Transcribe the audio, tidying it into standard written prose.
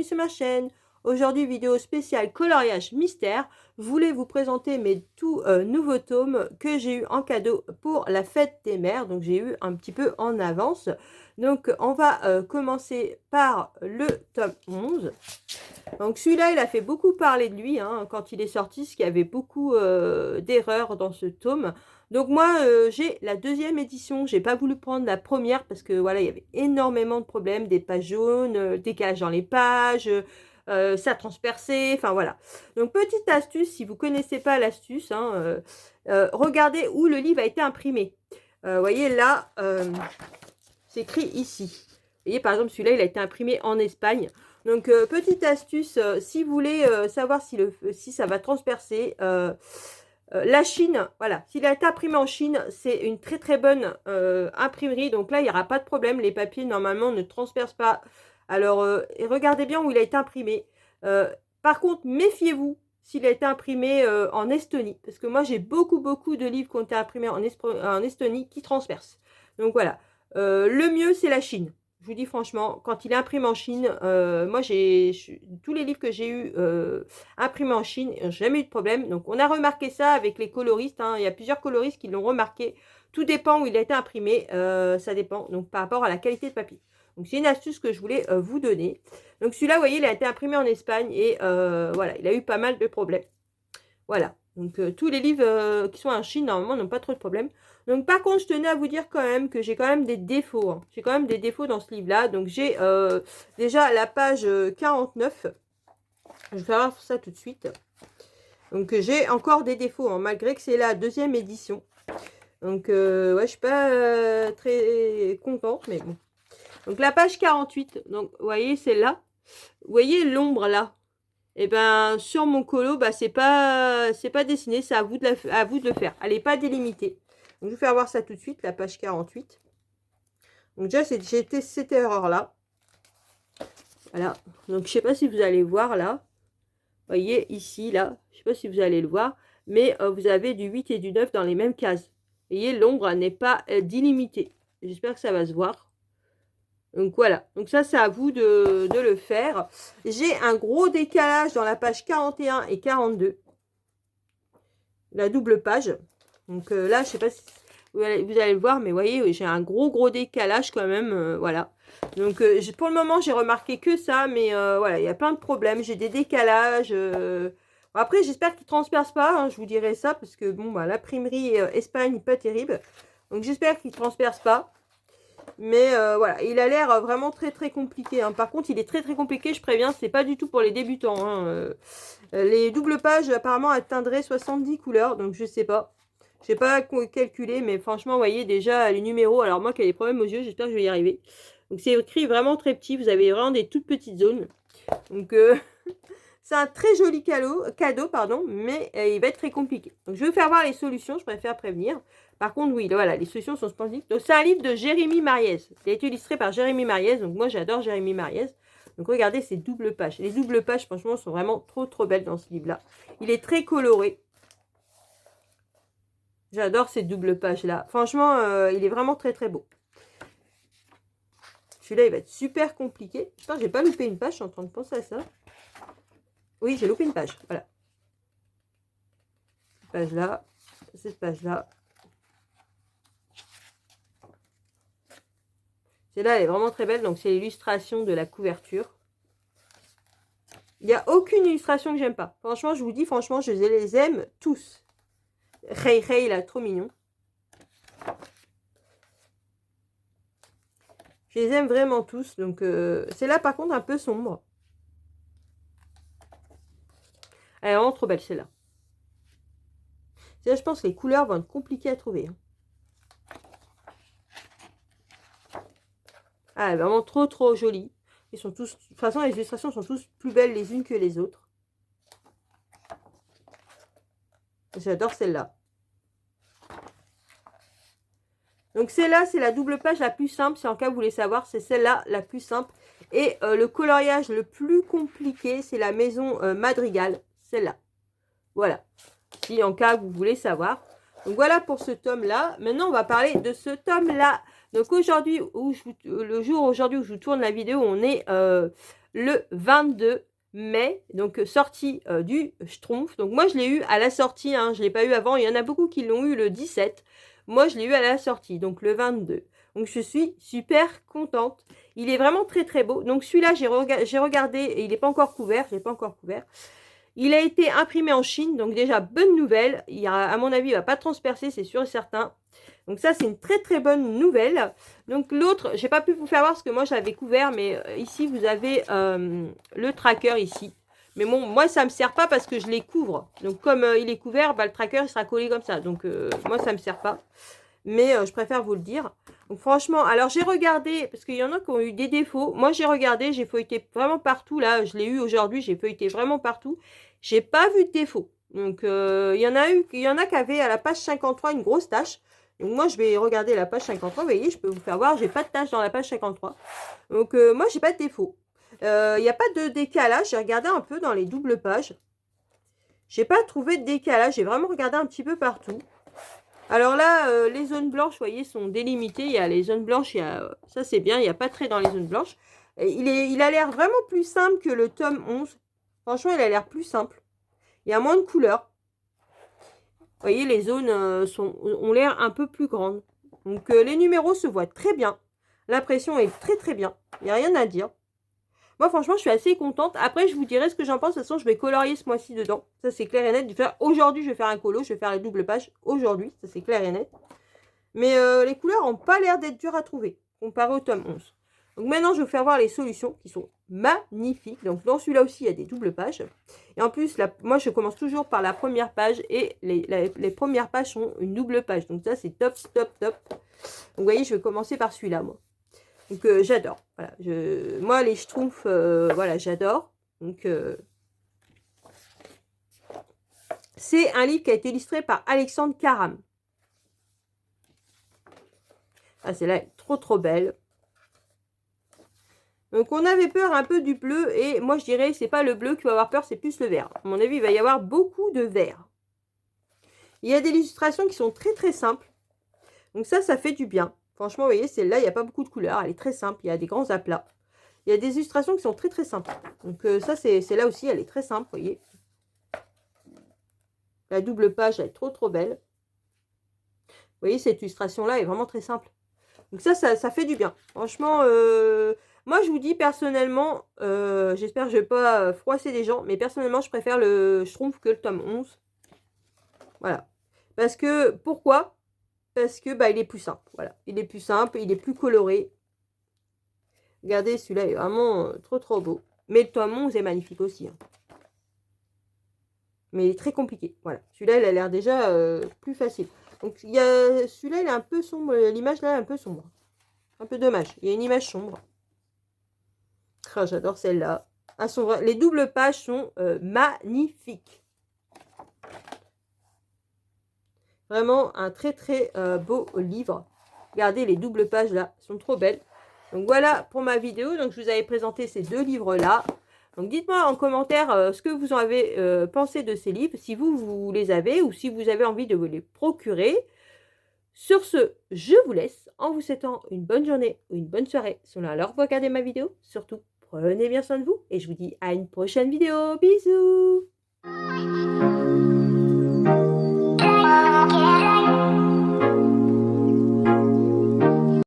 bienvenue sur ma chaîne. Aujourd'hui, vidéo spéciale coloriage mystère. Je voulais vous présenter mes tout nouveaux tomes que j'ai eu en cadeau pour la fête des mères. Donc j'ai eu un petit peu en avance. Donc on va commencer par le tome 11. Donc celui-là, il a fait beaucoup parler de lui quand il est sorti, parce qu'il y avait beaucoup d'erreurs dans ce tome. Donc moi, j'ai la deuxième édition. J'ai pas voulu prendre la première parce que voilà, il y avait énormément de problèmes, des pages jaunes, décalage dans les pages, ça transperçait, enfin voilà. Donc petite astuce, si vous connaissez pas l'astuce, regardez où le livre a été imprimé. Vous voyez là, c'est écrit ici. Vous voyez par exemple celui-là, il a été imprimé en Espagne. Donc petite astuce, si vous voulez savoir si ça va transpercer. La Chine, voilà, s'il a été imprimé en Chine, c'est une très très bonne imprimerie. Donc là, il n'y aura pas de problème. Les papiers, normalement, ne transpercent pas. Alors, regardez bien où il a été imprimé. Par contre, méfiez-vous s'il a été imprimé en Estonie. Parce que moi, j'ai beaucoup de livres qui ont été imprimés en Estonie qui transpercent. Donc voilà. Le mieux, c'est la Chine. Je vous dis franchement, quand il est imprimé en Chine, moi, tous les livres que j'ai eu imprimés en Chine, jamais eu de problème. Donc, on a remarqué ça avec les coloristes. Il y a plusieurs coloristes qui l'ont remarqué. Tout dépend où il a été imprimé. Ça dépend. Donc, par rapport à la qualité de papier. Donc, c'est une astuce que je voulais vous donner. Donc, celui-là, vous voyez, il a été imprimé en Espagne. Et voilà, il a eu pas mal de problèmes. Voilà. Donc, tous les livres qui sont en Chine, normalement, n'ont pas trop de problèmes. Donc, par contre, je tenais à vous dire quand même que j'ai quand même des défauts. J'ai quand même des défauts dans ce livre-là. Donc, j'ai déjà la page 49. Je vais faire ça tout de suite. Donc, j'ai encore des défauts, malgré que c'est la deuxième édition. Donc, ouais, je suis pas très contente, mais bon. Donc, la page 48. Donc, vous voyez, celle-là. Vous voyez l'ombre, là. Et ben sur mon colo, bah, c'est pas dessiné, c'est à vous de le faire. Elle n'est pas délimitée. Donc, je vais faire voir ça tout de suite, la page 48. Donc déjà, j'ai été cette erreur-là. Voilà. Donc, je sais pas si vous allez voir là. Vous voyez ici, là. Je sais pas si vous allez le voir. Mais vous avez du 8 et du 9 dans les mêmes cases. Vous voyez, l'ombre n'est pas délimitée. J'espère que ça va se voir. Donc voilà, donc ça c'est à vous de le faire. J'ai un gros décalage dans la page 41 et 42. La double page. Donc là, je sais pas si vous allez le voir, mais vous voyez, j'ai un gros décalage quand même. Voilà. Donc pour le moment, j'ai remarqué que ça, mais voilà, il y a plein de problèmes. J'ai des décalages. Après, j'espère qu'ils ne transpercent pas, je vous dirai ça, parce que bon, bah, l'imprimerie Espagne n'est pas terrible. Donc j'espère qu'ils ne transpercent pas. Mais voilà, il a l'air vraiment très compliqué. Par contre, il est très compliqué, je préviens, c'est pas du tout pour les débutants. Les doubles pages, apparemment, atteindraient 70 couleurs, donc je sais pas. Je sais pas calculer, mais franchement, vous voyez déjà les numéros. Alors moi qui ai des problèmes aux yeux, j'espère que je vais y arriver. Donc c'est écrit vraiment très petit, vous avez vraiment des toutes petites zones. Donc c'est un très joli cadeau, pardon, mais il va être très compliqué. Donc je vais vous faire voir les solutions, je préfère prévenir. Par contre, oui, voilà, les solutions sont splendides. Donc c'est un livre de Jérémy Mariez. Il a été illustré par Jérémy Mariez, donc moi j'adore Jérémy Mariez. Donc regardez ces doubles pages. Les doubles pages, franchement, sont vraiment trop belles dans ce livre-là. Il est très coloré. J'adore ces doubles pages-là. Franchement, il est vraiment très beau. Celui-là, il va être super compliqué. J'espère que j'ai pas loupé une page, je suis en train de penser à ça. Oui, j'ai loupé une page, voilà. Cette page-là, cette page-là. Celle-là, elle est vraiment très belle, donc c'est l'illustration de la couverture. Il n'y a aucune illustration que j'aime pas. Franchement, je vous dis, franchement, je les aime tous. Ray, il est trop mignon. Je les aime vraiment tous, donc c'est là par contre un peu sombre. Elle est vraiment trop belle, celle-là. Là, je pense que les couleurs vont être compliquées à trouver. Ah, elle est vraiment trop jolie. Ils sont tous, de toute façon, les illustrations sont tous plus belles les unes que les autres. J'adore celle-là. Donc celle-là, c'est la double page la plus simple. Si en cas vous voulez savoir, c'est celle-là la plus simple. Et le coloriage le plus compliqué, c'est la maison Madrigal. Celle-là. Voilà. Si en cas vous voulez savoir. Donc voilà pour ce tome-là. Maintenant, on va parler de ce tome-là. Donc aujourd'hui, le jour aujourd'hui où je vous tourne la vidéo, on est le 22 mai, donc sortie du Schtroumpf. Donc moi je l'ai eu à la sortie, hein, je ne l'ai pas eu avant. Il y en a beaucoup qui l'ont eu le 17. Moi je l'ai eu à la sortie, donc le 22. Donc je suis super contente. Il est vraiment très très beau. Donc celui-là, j'ai regardé et il n'est pas encore couvert. Je l'ai pas encore couvert. Il a été imprimé en Chine, donc déjà bonne nouvelle. À mon avis, il ne va pas transpercer, c'est sûr et certain. Donc ça, c'est une très très bonne nouvelle. Donc l'autre, j'ai pas pu vous faire voir parce que moi, j'avais couvert, mais ici, vous avez le tracker ici. Mais bon, moi, ça ne me sert pas parce que je les couvre. Donc comme il est couvert, bah, le tracker, il sera collé comme ça. Donc moi, ça ne me sert pas. Mais je préfère vous le dire. Donc franchement, alors j'ai regardé, parce qu'il y en a qui ont eu des défauts. Moi, j'ai regardé, j'ai feuilleté vraiment partout. Là, je l'ai eu aujourd'hui, j'ai feuilleté vraiment partout. J'ai pas vu de défaut. Donc il y en a qui avaient à la page 53 une grosse tache. Donc moi, je vais regarder la page 53. Vous voyez, je peux vous faire voir, j'ai pas de tache dans la page 53. Donc moi, j'ai pas de défaut. Il n'y a pas de décalage. J'ai regardé un peu dans les doubles pages. J'ai pas trouvé de décalage. J'ai vraiment regardé un petit peu partout. Alors là, les zones blanches, vous voyez, sont délimitées. Il y a les zones blanches, ça c'est bien, il n'y a pas de trait dans les zones blanches. Et il a l'air vraiment plus simple que le tome 11. Franchement, il a l'air plus simple. Il y a moins de couleurs. Vous voyez, les zones ont l'air un peu plus grandes. Donc les numéros se voient très bien. L'impression est très très bien. Il n'y a rien à dire. Moi, franchement, je suis assez contente. Après, je vous dirai ce que j'en pense. De toute façon, je vais colorier ce mois-ci dedans. Ça, c'est clair et net. Aujourd'hui, je vais faire un colo. Je vais faire les doubles pages aujourd'hui. Ça, c'est clair et net. Mais les couleurs n'ont pas l'air d'être dures à trouver, comparé au tome 11. Donc maintenant, je vais vous faire voir les solutions qui sont magnifiques. Donc dans celui-là aussi, il y a des doubles pages. Et en plus, moi, je commence toujours par la première page. Et les premières pages sont une double page. Donc ça, c'est top, top, top. Donc vous voyez, je vais commencer par celui-là, moi. Donc j'adore. Voilà, moi les Schtroumpfs, voilà, j'adore. Donc c'est un livre qui a été illustré par Alexandre Caram. Ah, celle-là est trop trop belle. Donc on avait peur un peu du bleu et moi je dirais c'est pas le bleu qui va avoir peur, c'est plus le vert. À mon avis, il va y avoir beaucoup de vert. Il y a des illustrations qui sont très très simples. Donc ça fait du bien. Franchement, vous voyez, celle-là, il n'y a pas beaucoup de couleurs. Elle est très simple. Il y a des grands aplats. Il y a des illustrations qui sont très très simples. Donc ça, c'est là aussi, elle est très simple, vous voyez. La double page, elle est trop trop belle. Vous voyez, cette illustration-là est vraiment très simple. Donc ça fait du bien. Franchement, moi, je vous dis personnellement, j'espère que je ne vais pas froisser des gens, mais personnellement, je préfère le Schtroumpf que le tome 11. Voilà. Parce que, pourquoi? Parce que, bah, il est plus simple. Voilà. Il est plus simple, il est plus coloré. Regardez, celui-là est vraiment trop trop beau. Mais le tome 11 est magnifique aussi. Hein. Mais il est très compliqué. Voilà. Celui-là, il a l'air déjà plus facile. Donc, celui-là, il est un peu sombre. L'image, là, est un peu sombre. Un peu dommage. Il y a une image sombre. Oh, j'adore celle-là. Les doubles pages sont magnifiques. Vraiment un très très beau livre. Regardez, les doubles pages là sont trop belles. Donc voilà pour ma vidéo. Donc je vous avais présenté ces deux livres-là. Donc dites-moi en commentaire ce que vous en avez pensé de ces livres. Si vous les avez ou si vous avez envie de vous les procurer. Sur ce, je vous laisse en vous souhaitant une bonne journée ou une bonne soirée. Selon alors vous regardez ma vidéo. Surtout, prenez bien soin de vous. Et je vous dis à une prochaine vidéo. Bisous!